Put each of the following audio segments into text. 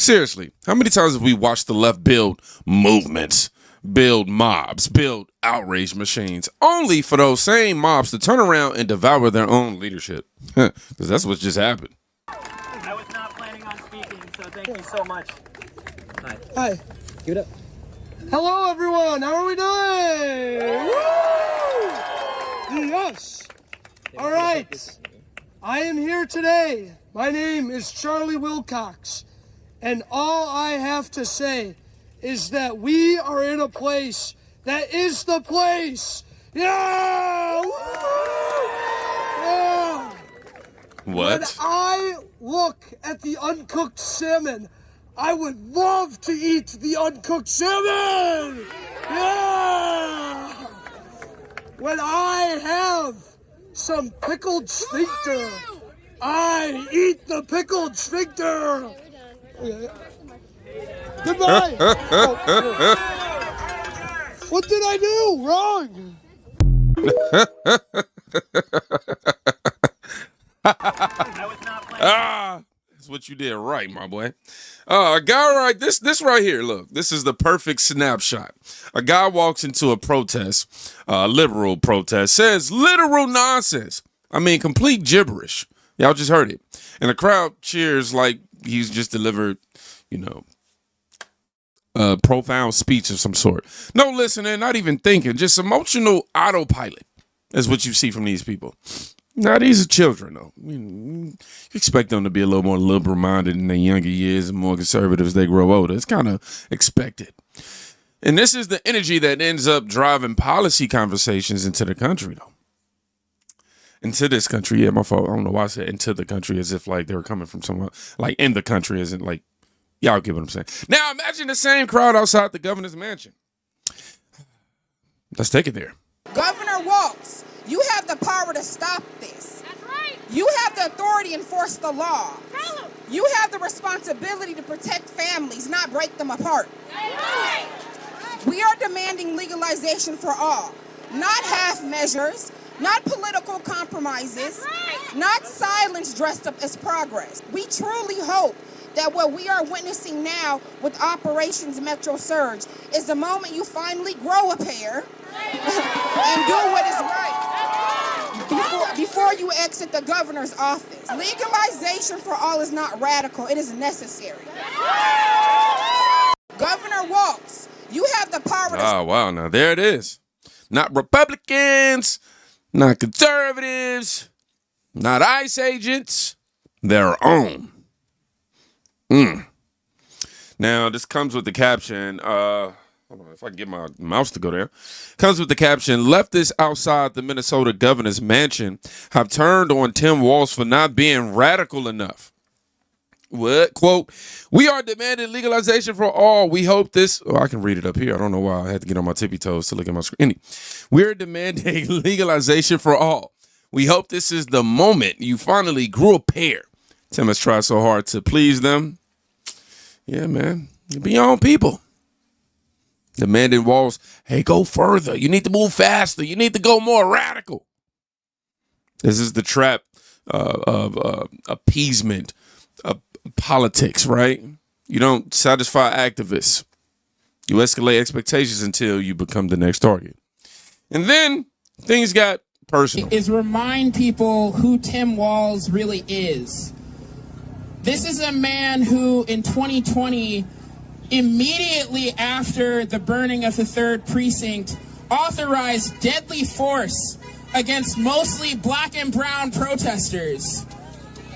Seriously, how many times have we watched the left build movements, build mobs, build outrage machines, only for those same mobs to turn around and devour their own leadership? Because that's what just happened. I was not planning on speaking, so thank you so much. Hi. Hi. Give it up. Hello, everyone. How are we doing? Woo! Yes. All right. I am here today. My name is Charlie Wilcox, and all I have to say is that we are in a place that is the place. Yeah! Woo! Yeah! What? When I look at the uncooked salmon, I would love to eat the uncooked salmon! Yeah! When I have some pickled sphincter, I eat the pickled sphincter! Goodbye! What did I do wrong? That's what you did right, my boy. A guy right, this right here, look, this is the perfect snapshot. A guy walks into a protest, liberal protest, says literal nonsense. I mean, complete gibberish. Y'all just heard it. And the crowd cheers like he's just delivered, a profound speech of some sort. No listening, not even thinking, just emotional autopilot is what you see from these people. Now, these are children, though. You expect them to be a little more liberal-minded in their younger years and more conservative as they grow older. It's kind of expected. And this is the energy that ends up driving policy conversations into the country, though. Into this country. Yeah, my fault. I don't know why I said into the country as if, like, they were coming from somewhere. Like, in the country isn't, like, y'all get what I'm saying. Now, imagine the same crowd outside the governor's mansion. Let's take it there. Governor Walz, you have the power to stop this. That's right. You have the authority to enforce the law. Tell them. You have the responsibility to protect families, not break them apart. That's right. We are demanding legalization for all, not half measures, not political compromises, That's right. not silence dressed up as progress. We truly hope that what we are witnessing now with Operations Metro Surge is the moment you finally grow a pair and do what is right before you exit the governor's office. Legalization for all is not radical, it is necessary. Governor Walz, you have the power to... Oh, wow. Now, there it is. Not Republicans, not conservatives, not ICE agents, their own. Now, this comes with the caption, hold on, if I can get my mouse to go there. Comes with the caption, leftists outside the Minnesota governor's mansion have turned on Tim Walz for not being radical enough. What? Quote, we are demanding legalization for all. We hope this, I can read it up here. I don't know why I had to get on my tippy toes to look at my screen. We're demanding legalization for all. We hope this is the moment you finally grew a pair. Tim has tried so hard to please them. Yeah, man. You be your own people. Demanding Walz, hey, go further. You need to move faster. You need to go more radical. This is the trap of appeasement, politics, right? You don't satisfy activists. You escalate expectations until you become the next target. And then things got personal. Is remind people who Tim Walz really is. This is a man who, in 2020, immediately after the burning of the 3rd Precinct, authorized deadly force against mostly black and brown protesters,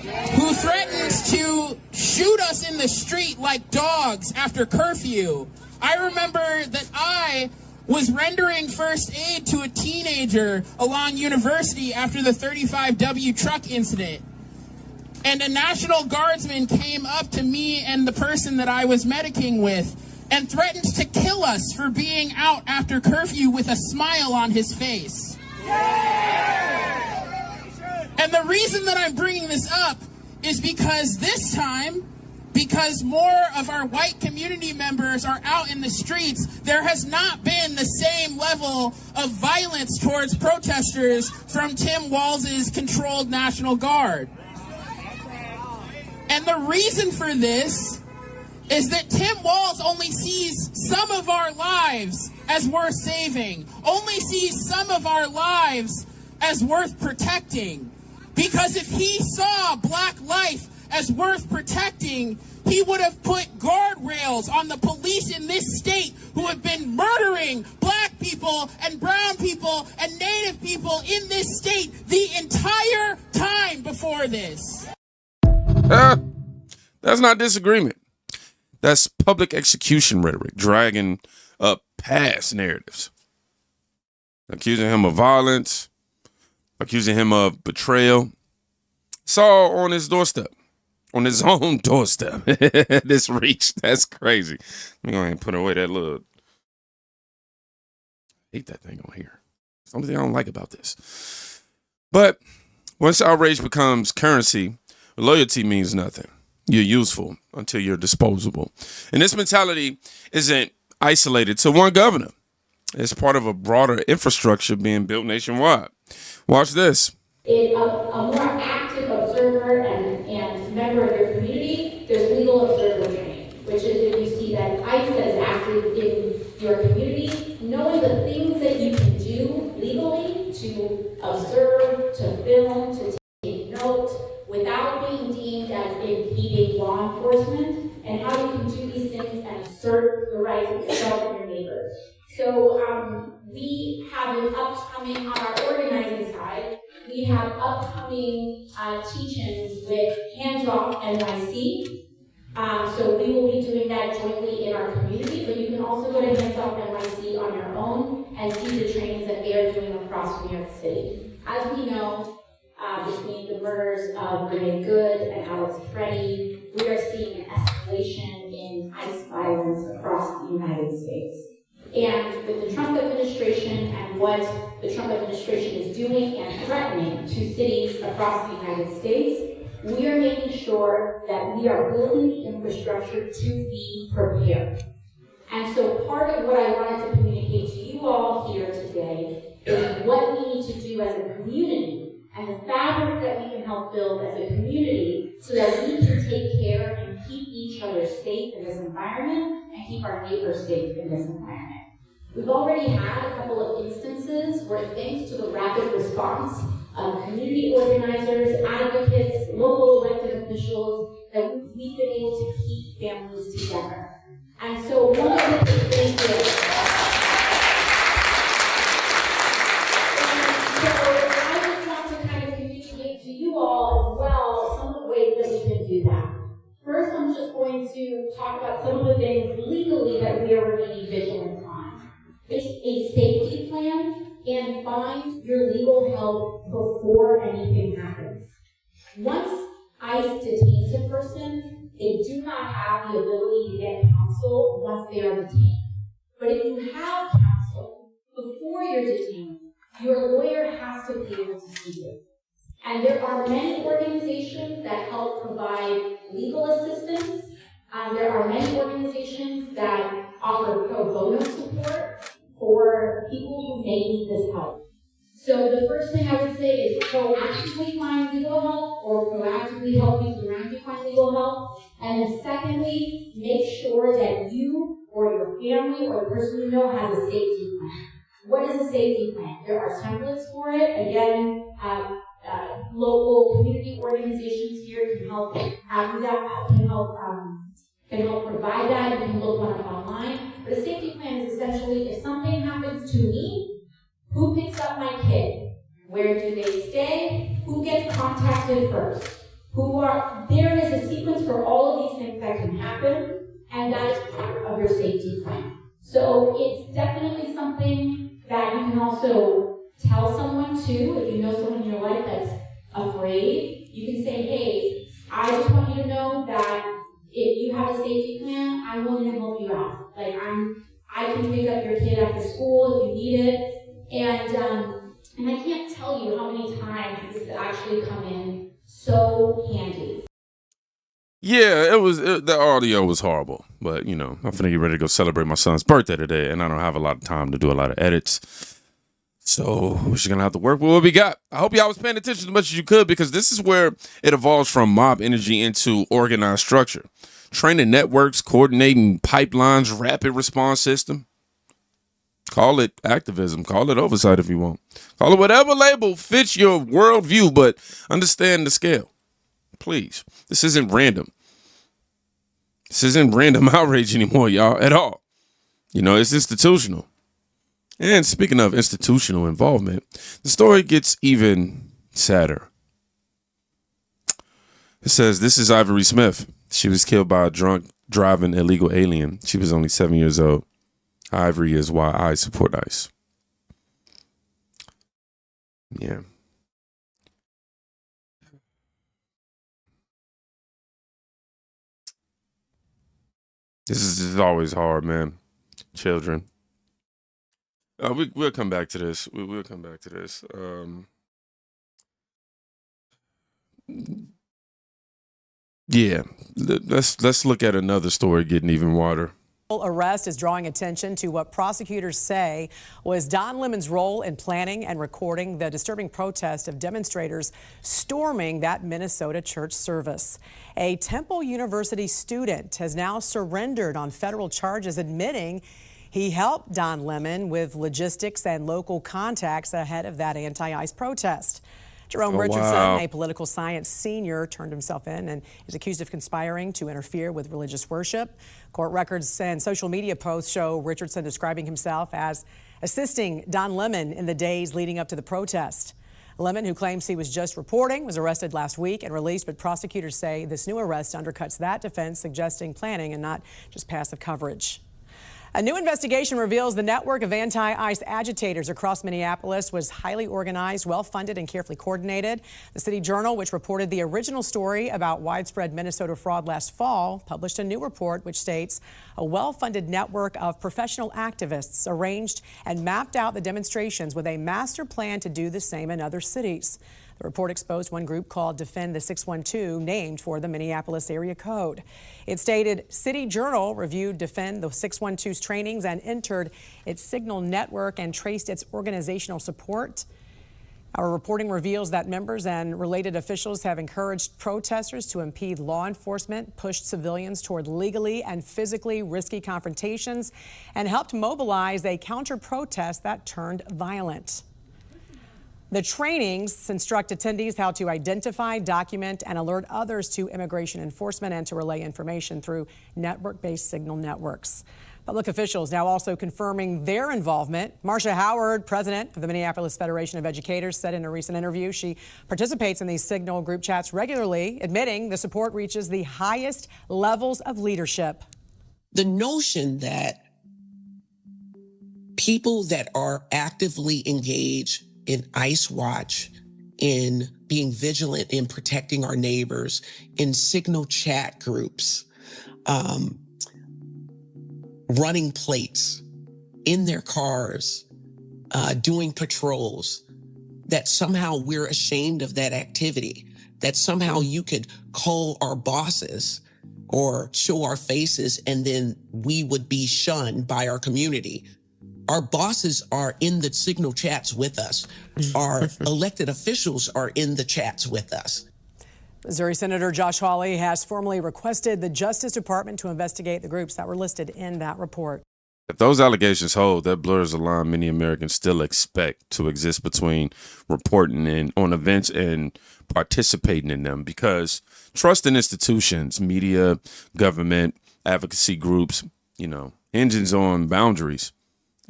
who threatened to shoot us in the street like dogs after curfew. I remember that I was rendering first aid to a teenager along University after the 35W truck incident. And a National Guardsman came up to me and the person that I was medicing with and threatened to kill us for being out after curfew with a smile on his face. And the reason that I'm bringing this up is because this time, because more of our white community members are out in the streets, there has not been the same level of violence towards protesters from Tim Walz's controlled National Guard. And the reason for this is that Tim Walz only sees some of our lives as worth saving, only sees some of our lives as worth protecting. Because if he saw black life as worth protecting, he would have put guardrails on the police in this state who have been murdering black people and brown people and native people in this state the entire time before this. That's not disagreement. That's public execution rhetoric, dragging up past narratives. Accusing him of violence, accusing him of betrayal. It's all on his doorstep. On his own doorstep. This reach. That's crazy. Let me go ahead and put away that little. I hate that thing on here. It's the only thing I don't like about this. But once outrage becomes currency, loyalty means nothing. You're useful until you're disposable. And this mentality isn't isolated to one governor. It's part of a broader infrastructure being built nationwide. Watch this. A more active observer and member of your community, there's legal observer training, which is if you see that ICE that is active in your community, knowing the things that you can do legally to observe, to film, to take note, without being deemed as impeding law enforcement, and how you can do these things and assert the rights of yourself and your neighbors. So we have an upcoming, on our organizing side, we have upcoming teach-ins with Hands Off NYC. So we will be doing that jointly in our community, but you can also go to Hands Off NYC on your own and see the trainings that they are doing across New York City. As we know, between the murders of Renee Good and Alex Preddy, we are seeing an escalation in ICE violence across the United States. And with the Trump administration and what the Trump administration is doing and threatening to cities across the United States, we are making sure that we are building the infrastructure to be prepared. And so part of what I wanted to communicate to you all here today is what we need to do as a community and the fabric that we can help build as a community so that we can take care and keep each other safe in this environment and keep our neighbors safe in this environment. We've already had a couple of instances where, thanks to the rapid response of community organizers, advocates, local elected officials, that we've been able to keep families together. And so one of the big things is, I just want to kind of communicate to you all as well some of the ways that we can do that. First, I'm just going to talk about some of the things legally that we are remaining vigilant on. It's a safety plan and find your legal help before anything happens. Once ICE detains a person, they do not have the ability to get counsel once they are detained. But if you have counsel before you're detained, your lawyer has to be able to see it. And there are many organizations that help provide legal assistance. There are many organizations that offer pro bono support for people who may need this help. So the first thing I would say is proactively find legal help or proactively help people around you find legal help. And then secondly, make sure that you or your family or the person you know has a safety plan. What is a safety plan? There are templates for it. Again, local community organizations here can help have that, can help provide that. You can look one up online. But a safety plan is essentially, if something happens to me, who picks up my kid? Where do they stay? Who gets contacted first? There is a sequence for all of these things that can happen, and that is part of your safety plan. So it's definitely something that you can also tell someone too. If you know someone in your life that's afraid, you can say, hey, I just want you to know that if you have a safety plan, I'm willing to help you out. Like I can pick up your kid after school if you need it. And I can't tell you how many times this has actually come in so handy. Yeah, the audio was horrible, but I'm finna get ready to go celebrate my son's birthday today, and I don't have a lot of time to do a lot of edits. So we're just gonna have to work with what we got. I hope y'all was paying attention as much as you could, because this is where it evolves from mob energy into organized structure. training networks, coordinating pipelines, rapid response system. Call it activism. Call it oversight if you want. Call it whatever label fits your worldview, but understand the scale. Please. This isn't random. This isn't random outrage anymore, y'all, at all. You know, it's institutional. And speaking of institutional involvement, the story gets even sadder. It says, this is Ivory Smith. She was killed by a drunk driving illegal alien. She was only 7 years old. Ivory is why I support ICE. Yeah. This is always hard, man. Children. We'll come back to this. We'll come back to this. Yeah. Let's look at another story getting even wilder. Arrest is drawing attention to what prosecutors say was Don Lemon's role in planning and recording the disturbing protest of demonstrators storming that Minnesota church service. A Temple University student has now surrendered on federal charges, admitting he helped Don Lemon with logistics and local contacts ahead of that anti-ICE protest. Jerome Richardson, wow. a political science senior, turned himself in and is accused of conspiring to interfere with religious worship. Court records and social media posts show Richardson describing himself as assisting Don Lemon in the days leading up to the protest. Lemon, who claims he was just reporting, was arrested last week and released, but prosecutors say this new arrest undercuts that defense, suggesting planning and not just passive coverage. A new investigation reveals the network of anti-ICE agitators across Minneapolis was highly organized, well-funded, and carefully coordinated. The City Journal, which reported the original story about widespread Minnesota fraud last fall, published a new report which states a well-funded network of professional activists arranged and mapped out the demonstrations with a master plan to do the same in other cities. The report exposed one group called Defend the 612, named for the Minneapolis area code. It stated City Journal reviewed Defend the 612's trainings and entered its signal network and traced its organizational support. Our reporting reveals that members and related officials have encouraged protesters to impede law enforcement, pushed civilians toward legally and physically risky confrontations, and helped mobilize a counter-protest that turned violent. The trainings instruct attendees how to identify, document, and alert others to immigration enforcement and to relay information through network-based signal networks. Public officials now also confirming their involvement. Marcia Howard, president of the Minneapolis Federation of Educators, said in a recent interview she participates in these signal group chats regularly, admitting the support reaches the highest levels of leadership. The notion that people that are actively engaged in ICE Watch, in being vigilant in protecting our neighbors, in signal chat groups, running plates in their cars, doing patrols, that somehow we're ashamed of that activity, that somehow you could call our bosses or show our faces and then we would be shunned by our community. Our bosses are in the signal chats with us. Our elected officials are in the chats with us. Missouri Senator Josh Hawley has formally requested the Justice Department to investigate the groups that were listed in that report. If those allegations hold, that blurs the line many Americans still expect to exist between reporting on events and participating in them, because trust in institutions, media, government, advocacy groups, hinges on boundaries.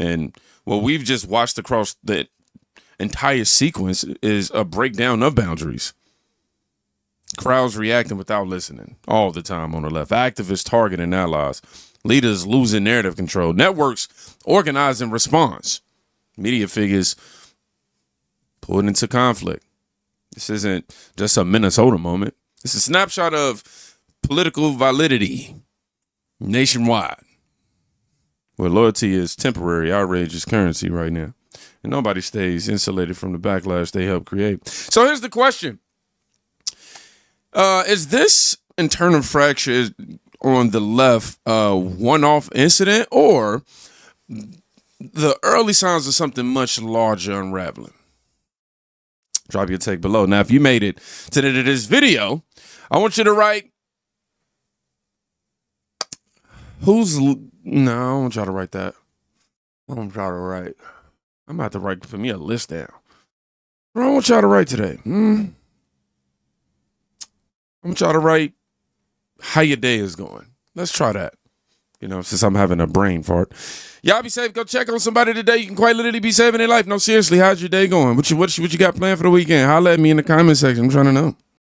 And what we've just watched across the entire sequence is a breakdown of boundaries. Crowds reacting without listening all the time on the left. Activists targeting allies. Leaders losing narrative control. Networks organized in response. Media figures pulled into conflict. This isn't just a Minnesota moment. It's a snapshot of political validity nationwide, where loyalty is temporary, outrage is currency right now. And nobody stays insulated from the backlash they helped create. So here's the question. Is this internal fracture on the left a one-off incident, or the early signs of something much larger unraveling? Drop your take below. Now, if you made it to the end of this video, I want you to write No, I don't want y'all to write that. I don't want y'all to write. I'm about to write for me a list down. What I want y'all to write today? I want y'all to write how your day is going. Let's try that. Since I'm having a brain fart. Y'all be safe. Go check on somebody today. You can quite literally be saving their life. No, seriously, how's your day going? What you got planned for the weekend? Holla at me in the comment section. I'm trying to know.